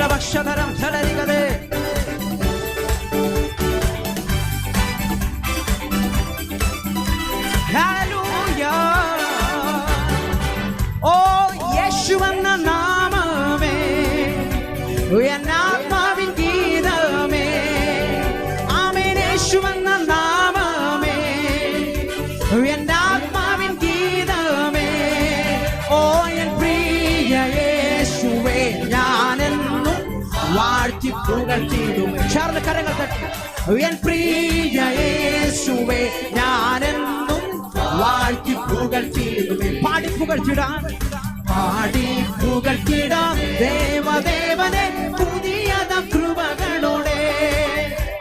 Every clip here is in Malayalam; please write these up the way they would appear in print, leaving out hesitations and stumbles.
ഭക്ഷതരം ചലരികതേ ഓ യേശുവെന്ന നാമമേ എന്നാത്മാവിൻ ഗീതമേ ആമേൻ യേശുവെന്ന നാമമേ എന്നാത്മാവിൻ ഗീതമേ ഓ എൻ പ്രിയ യേശുവേ ഞാനെന്നും വാഴ്ത്തി പുകഴ്ത്തിയിടുമേ ചേർന്ന് കരങ്ങൾ തട്ടി എൻ പ്രിയ യേശുവേ ഞാനെന്നും വാഴ്ത്തി പുകഴ്ത്തിയിടുമേ പാടി പുകഴ്ത്തിടാം ദേവദേവനെ പുതിയത കൃപകളോടെ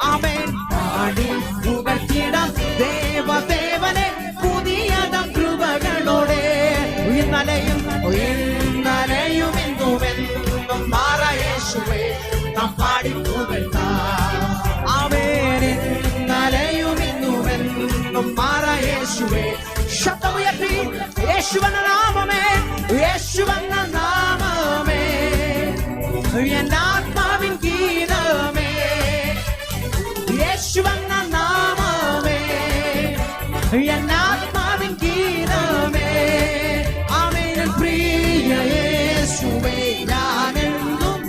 ആമേൻ പാടി പുകഴ്ത്തിടാം ദേവദേവനെ പുതിയത കൃപകളോടെ ഇന്നലെയും എന്നുമെന്നും മാറ യേശുവേ നാം പാടി പുകഴ്ത്താം ആമേൻ ഇന്നലെയും എന്നുമെന്നും മാറ യേശുവേ ശബ്ദമുയർത്തി യേശുവെന്ന നാമമേ യേശുവെന്ന നാമമേ എന്നാത്മാവിൻ ഗീതമേ യേശുവെന്ന നാമമേ എന്നാത്മാവിൻ ഗീതമേ ആമേൻ പ്രിയ യേശുവേ ഞാനെന്നും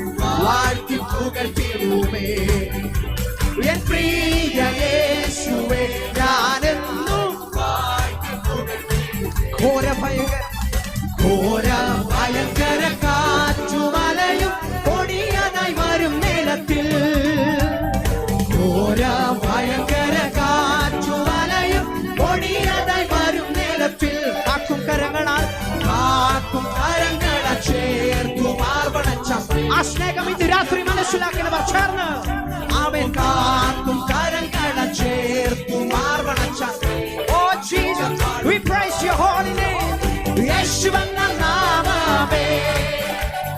വാഴ്ത്തി പുകഴ്ത്തിടുമേ എൻ പ്രിയ യേശുവേ ഞാനെന്നും വാഴ്ത്തി പുകഴ്ത്തിടുമേ ഘോര ഭയങ്കര കാറ്റുമലയും കൊടിയതായി വരും നേരത്തിൽ ഘോര ഭയങ്കര കാറ്റുമലയും കൊടിയതായി വരും നേരത്തിൽ കാക്കും കരങ്ങളാൽ ചേർത്തു മാർവണച്ച ആ സ്നേഹം ഇന്ന് രാത്രി മനസ്സിലാക്കുന്നവർ ചേർന്ന് അവൻ കാക്കും കരങ്ങള ചേർത്തു മാർവണച്ച ഓ Jesus we praise your holy name യേശുവെന്ന നാമമേ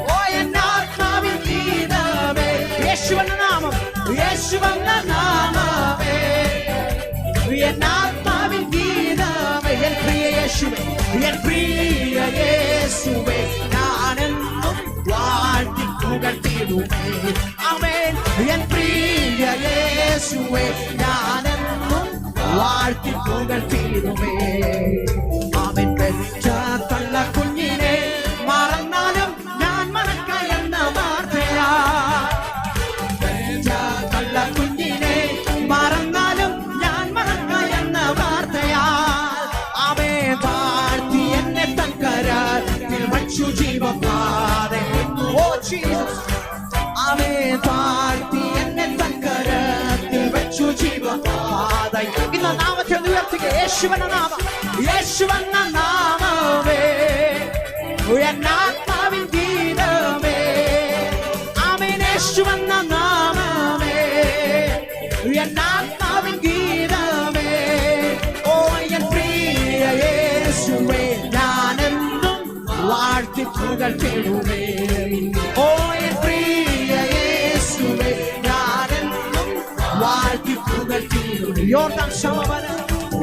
ഓ എന്നാത്മാവിൻ ഗീതമേ യേശുവെന്ന നാമം യേശുവെന്ന നാമമേ എന്നാത്മാവിൻ ഗീതമേ എൻ പ്രിയ യേശുവേ എൻ പ്രിയ യേശുവേ ഞാനെന്നും വാഴ്ത്തി പുകഴ്ത്തിടുമേ ആമേൻ എൻ പ്രിയ യേശുവേ ഞാനെന്നും വാഴ്ത്തി പുകഴ്ത്തിടുമേ ആമേൻ പെറ്റ തള്ള കുഞ്ഞിനെ മറന്നാലും ഞാൻ മറക്കയെന്ന വാർത്തയാ പെറ്റ തള്ള കുഞ്ഞിനെ മറന്നാലും ഞാൻ മറക്കയെന്ന വാർത്തയാ അവേ താഴ്ത്തി എന്നെ തങ്കരത്തിൽ വച്ചു ജീവപാതെ ഓ ജീസസ് അവേ താഴ്ത്തി എന്നെ തങ്കരത്തിൽ വച്ചു ജീവപാതെ ഇന്ന് നാമത്തെ ഉയർത്തുക യേശുവെന്ന നാമം യേശുവെന്ന നാമമേ എന്നാത്മാവിൻ ഗീതമേ ആമേൻ യേശുവെന്ന നാമമേ എന്നാത്മാവിൻ ഗീതമേ ഓ എൻ പ്രിയ യേശുവേ ഞാനെന്നും വാഴ്ത്തി പുകഴ്ത്തിടുമേ ഓ എൻ പ്രിയ യേശുവേ ഞാനെന്നും വാഴ്ത്തി പുകഴ്ത്തിടുമേ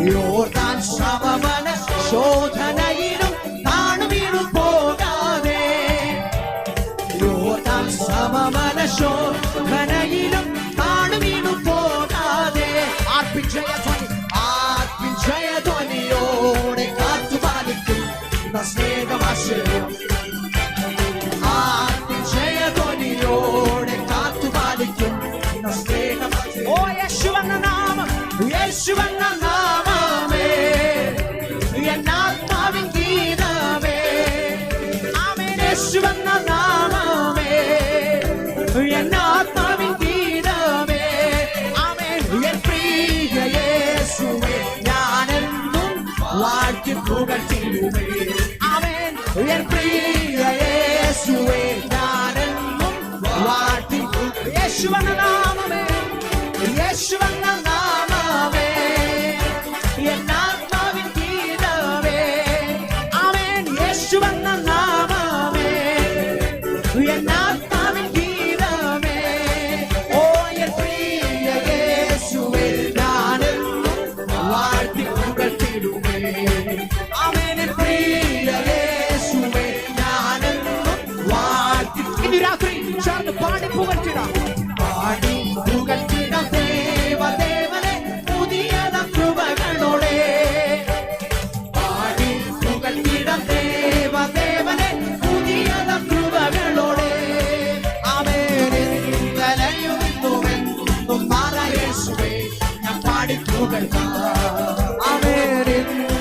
യോർദാൻ സമവന ശോധനയിലും താണുവീണു പോകാതെ യോർദാൻ സമവന ശോധനയിലും താണുവീണു പോകാതെ ആർപ്പിജയധ്വനിയോടെ കാത്തുപാലിക്കും സ്നേഹമാശ്രയം ആർപ്പിജയധ്വനിയോടെ കാത്തുപാലിക്കും സ്നേഹമാശ്രയം ഓ യേശുവെന്ന നാമം യേശുവെന്ന നാമമേ എന്നാത്മാവിൻ ഗീതമേ ആമേൻ യേശുവെന്ന നാമമേ എന്നാത്മാവിൻ ഗീതമേ ആമേൻ എൻ പ്രിയ യേശുവേ ഞാനെന്നും വാഴ്ത്തി പുകഴ്ത്തിടുമേ ആമേൻ എൻ പ്രിയ യേശുവേ ഞാനെന്നും വാഴ്ത്തി യേശുവെന്ന നാമമേ യേശുവെന്ന നാമമേ എന്നാത്മാവിൻ ഗീതമേ ആമേൻ യേശുവെന്ന നാമമേ എന്നാത്മാവിൻ ഗീതമേ ഓ എൻ പ്രിയ യേശുവേ ഞാനെന്നും വാഴ്ത്തി പുകഴ്ത്തിടുമേ ആമേൻ എൻ പ്രിയ യേശുവേ ഞാനെന്നും വാഴ്ത്തി ഇന്ന് രാത്രി ചേർന്ന് പാടി പുകഴ്ത്തിടാം, പാടി പുകഴ്ത്തിടാം ദേവദേവനെ പുതിയതാം കൃപകളോടെ. പാടി പുകഴ്ത്തിടാം ദേവദേവനെ പുതിയതാം കൃപകളോടെ. ആമേൻ. ഇന്നലെയും ഇന്നുമെന്നും മാറാ യേശുവേ ഞാൻ പാടി പുകഴ്ത്താം. ആമേൻ.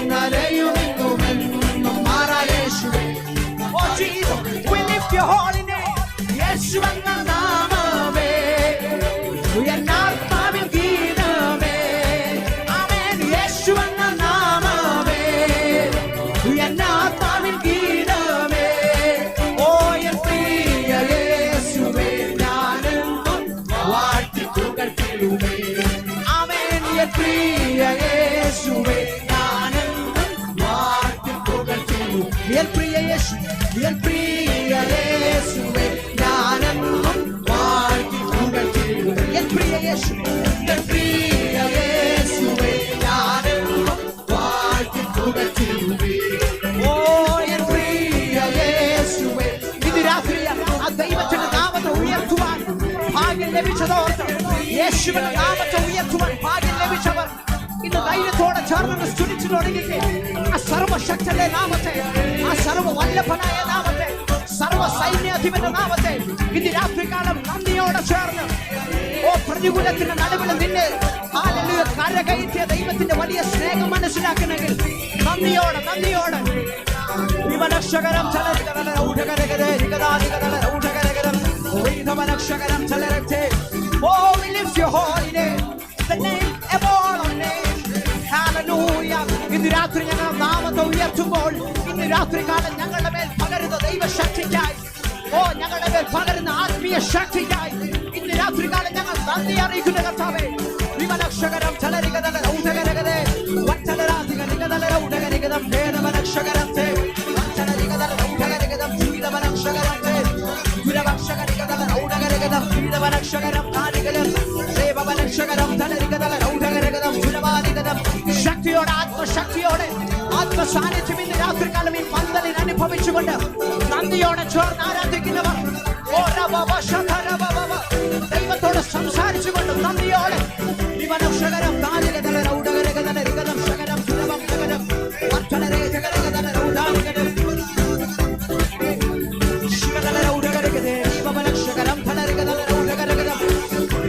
ഇന്നലെയും ഇന്നുമെന്നും മാറാ യേശുവേ. Oh Jesus, we lift your holy name. യേശുവെന്ന നാമമേ ഉയർന്നാത്മാവിൻ ഗീതമേ. ആമേൻ. യേശുവെന്ന നാമമേ ഉയർന്നാത്മാവിൻ ഗീതമേ. ഓ എൻ പ്രിയ യേശുവേ ഞാനെന്നും വാഴ്ത്തി പുകഴ്ത്തിടുമേ. ആമേൻ. എൻ പ്രിയ യേശുവേ ഞാനെന്നും വാഴ്ത്തി പുകഴ്ത്തിടും. എൻ പ്രിയ യേശു, എൻ പ്രിയ യേശുവേ ഞാനെന്നും വാഴ്ത്തി പുകഴ്ത്തിടും. എൻ പ്രിയ യേശു, എൻ പ്രിയ യേശുവേ ഞാനെന്നും വാഴ്ത്തി പുകഴ്ത്തിടുമേ. ഓ എൻ പ്രിയ യേശുവേ. ഇത് രാത്രിയാണ് ആ ദൈവത്തിന്റെ നാമത്തെ ഉയർത്തുവാൻ ഭാഗ്യം ലഭിച്ചതോർത്ത്, യേശുവിന്റെ നാമത്തെ ഉയർത്തുവാൻ ഭാഗ്യം ലഭിച്ചവർ ഇന്ന് ധൈര്യത്തോടെ ചേർന്ന് സ്തുതിച്ചു തുടങ്ങിക്കേ. ആ സർവശക്തന്റെ നാമത്തെ, ആ സർവ വല്ലഭനായ നാമത്തെ, സർവ സൈന്യാധിപന്റെ നാമത്തെ ഇന്ന് രാത്രികാലം നന്ദിയോടെ ചേർന്ന്, ഓ പ്രതികൂലത്തിന്റെ നടുവിൽ നിന്നെ ഹല്ലേലൂയ കരകയറ്റിയ ദൈവത്തിന്റെ വലിയ സ്നേഹം മനസ്സിലാക്കണമെങ്കിൽ നന്ദിയോടെ നന്ദിയോടെ വിമനക്ഷകരം ചലരകര ഊഢകരകരെ നിഗദാനിഗദല ഊഢകരകരം വിധമനക്ഷകരം ചലരത്തെ. Oh, we lift your holy name, the name above all names. Hallelujah. ഇന്ന് രാത്രി ഞങ്ങൾ നാമത്തെ ഉയർത്തുമ്പോൾ ഇന്ന് രാത്രി കാലം ഞങ്ങളുടെ മേൽ പകരുന്ന ദൈവശക്തിക്കായി, ഓ ഞങ്ങളുടെ മേൽ പകരുന്ന ആത്മീയ ശക്തിക്കായി ഇന്ന് രാത്രി കാലം ഞങ്ങൾ നന്ദി അറിയിക്കുന്ന കർത്താവേ. വിമനക്ഷകരം ചലരികതല ഊഢകരകരെ വട്ടലരാധിക നിഗദല ഊഢകരികതം ഭേദമനക്ഷകരത്തെ വട്ടലരികതല ഊഢകരികതം ഭീതമനക്ഷകരത്തെ ഗുരവക്ഷകരികതല ഊഢകരികതം ഭീതമനക്ഷകരം കാരികലം ദേവമനക്ഷകരം തലരികതല ഊഢകരികതം ഗുരവാദികതം. ശക്തിയോടെ ആത്മശക്തിയോടെ ആത്മസാന്നിധ്യം ഇന്ന് രാത്രികാലം ഈ പന്തലിൽ അനുഭവിച്ചുകൊണ്ട് നന്ദിയോടെ ചേർന്ന് ആരാധിക്കുന്നവർ, ഓ രബബ ശതരബബ ദൈവത്തോട് സംസാരിച്ചുകൊണ്ട് നന്ദിയോടെ വിമനക്ഷകരം താരികതല ഊഢകരികതല രികതം ശകരം ഗുരവം ശകരം വട്ടലരേഖകരികതല ഊഢാരികതം ശിവതല ഊഢകരികതേ വിമനക്ഷകരം തലരികതല ഊഢകരികതം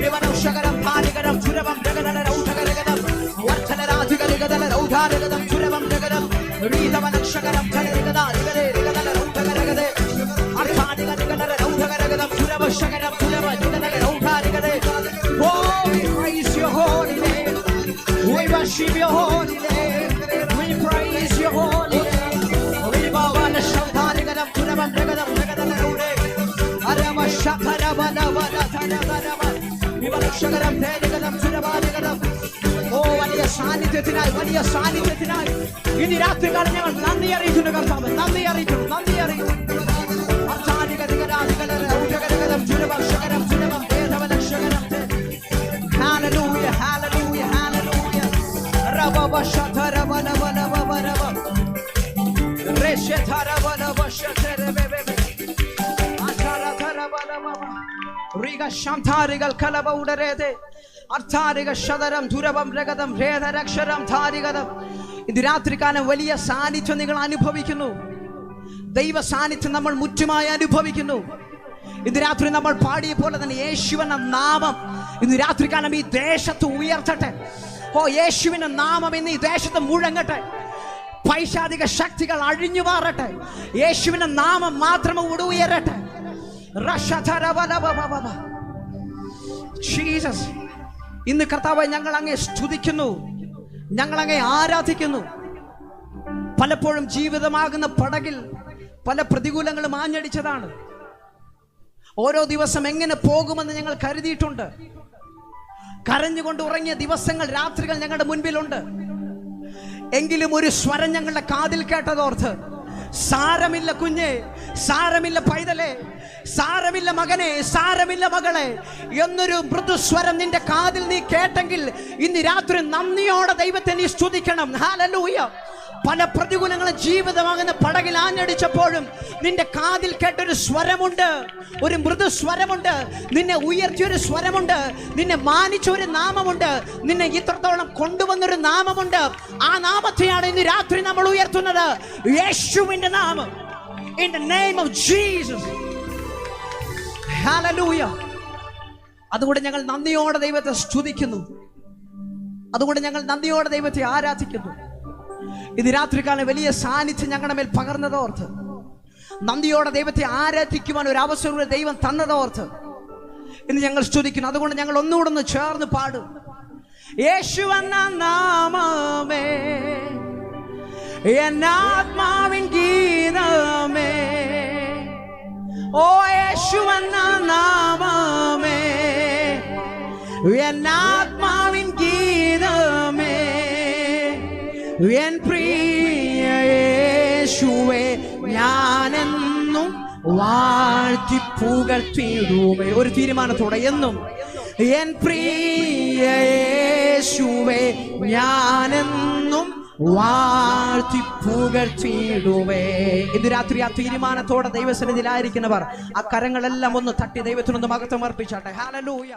വിമനക്ഷകരം താരികരം ഗുരവം ജഗതല ഊഢകരികതം വട്ടലരാധികരികതല ഊഢാരികതം ഗുരവം Jagatham വിമനക്ഷകരം തലരികത രികതേ രികതല ഊഢകരികതേ അർത്ഥാദികരികതല ഊഢകരികതം ഗുരവശകരം ഗുരവ രികതല ഊഢാരികതേ. Oh, we praise your holy name. We worship your holy name. We praise your holy name. We bow on the shouldarigadam guravam regadam regadam roude. Arama shakarabana tarabana. We valakshagaram regadam surabadigadam. Oh, വലിയ സാന്നിധ്യത്തിനായി, വലിയ സാന്നിധ്യത്തിനായി ഇന്ന് രാത്രികാലം ഞങ്ങൾ നന്ദി അറിയിക്കുന്നു കർത്താവേ. നന്ദി അറിയിക്കുന്നു, നന്ദി അറിയിക്കുന്നു. Hallelujah, hallelujah, hallelujah. Rababa shatarabana bana bana bana. Reshetarabana bashaterebebe. Atara tarabana bana. Riga shantarigal kalaba udarede. Arthariga shadaram durabam regadam redaraksharam tharigadam. ഇന്ന് രാത്രികാലം വലിയ സാന്നിധ്യം നിങ്ങൾ അനുഭവിക്കുന്നു. ദൈവ സാന്നിധ്യം നമ്മൾ മുറ്റുമായി അനുഭവിക്കുന്നു. ഇന്ന് രാത്രി നമ്മൾ പാടിയ പോലെ തന്നെ യേശുവിന്റെ നാമം ഇന്ന് രാത്രികാലം ഈ ദേശത്ത് ഉയർത്തട്ടെ. ഓ യേശുവിന്റെ നാമം ഇന്ന് ഈ ദേശത്ത് മുഴങ്ങട്ടെ. പൈശാചിക ശക്തികൾ അഴിഞ്ഞു മാറട്ടെ. യേശുവിന്റെ നാമം മാത്രം ഉയരട്ടെ. ജീസസ്. ഇന്ന് കർത്താവേ ഞങ്ങൾ അങ്ങേ സ്തുതിക്കുന്നു, ഞങ്ങൾ അങ്ങേ ആരാധിക്കുന്നു. പലപ്പോഴും ജീവിതമാകുന്ന പടകിൽ പല പ്രതികൂലങ്ങളും ആഞ്ഞടിച്ചതാണ്. ഓരോ ദിവസം എങ്ങനെ പോകുമെന്ന് ഞങ്ങൾ കരുതിയിട്ടുണ്ട്. കരഞ്ഞുകൊണ്ട് ഉറങ്ങിയ ദിവസങ്ങൾ, രാത്രികൾ ഞങ്ങളുടെ മുൻപിലുണ്ട്. എങ്കിലും ഒരു സ്വരം ഞങ്ങളുടെ കാതിൽ കേട്ടതോർത്ത്, സാരമില്ല കുഞ്ഞെ, സാരമില്ല പൈതലേ, സാരമില്ല മകനെ, സാരമില്ല മകളെ എന്നൊരു മൃദുസ്വരം നിന്റെ കാതിൽ നീ കേട്ടെങ്കിൽ ഇന്ന് രാത്രി നന്ദിയോടെ ദൈവത്തെ നീ സ്തുതിക്കണം. ഹല്ലേലൂയ. പല പ്രതികൂലങ്ങളും ജീവിതമാകുന്ന പടകിൽ ആഞ്ഞടിച്ചപ്പോഴും നിന്റെ കാതിൽ കേട്ടൊരു സ്വരമുണ്ട്, ഒരു മൃദു സ്വരമുണ്ട്, നിന്നെ ഉയർത്തിയൊരു സ്വരമുണ്ട്, നിന്നെ മാനിച്ചൊരു നാമമുണ്ട്, നിന്നെ ഇത്രത്തോളം കൊണ്ടുവന്നൊരു നാമമുണ്ട്. ആ നാമത്തെയാണ് ഇന്ന് രാത്രി നമ്മൾ ഉയർത്തുന്നത്, യേശുവിന്റെ നാമം. In the name of Jesus. Hallelujah. അതുകൊണ്ട് ഞങ്ങൾ നന്ദിയോടെ ദൈവത്തെ സ്തുതിക്കുന്നു, അതുകൊണ്ട് ഞങ്ങൾ നന്ദിയോടെ ദൈവത്തെ ആരാധിക്കുന്നു. ഇത് രാത്രികാലം വലിയ സാന്നിധ്യം ഞങ്ങളുടെ മേൽ പകർന്നതോർത്ത്, നന്ദിയോടെ ദൈവത്തെ ആരാധിക്കുവാൻ ഒരു അവസരം ദൈവം തന്നതോർത്ത് ഇന്ന് ഞങ്ങൾ സ്തുതിക്കുന്നു. അതുകൊണ്ട് ഞങ്ങൾ ഒന്നുകൂടെ ഒന്ന് ചേർന്ന് പാടും. യേശു എന്ന നാമമേ എന്നാത്മാവിൻ ഗീതമേ, ഓ യേശു എന്ന നാമമേ എന്നാത്മാവിൻ ഗീതമേ, എൻ പ്രിയ യേശുവേ ഞാനെന്നും വാഴ്ത്തി പുകഴ്ത്തിയിടുമേ. ഒരു തീരുമാനത്തോടെ എന്നും എൻ പ്രിയ യേശുവേ ഞാനെന്നും വാഴ്ത്തി പുകഴ്ത്തിയിടുമേ. ഇന്ന് രാത്രി ആ തീരുമാനത്തോടെ ദൈവസന്നിധിയിലായിരിക്കുന്നവർ ആ കരങ്ങളെല്ലാം ഒന്ന് തട്ടി ദൈവത്തിനൊന്ന് മഹത്വം അർപ്പിച്ചാട്ടെ. ഹല്ലേലൂയ.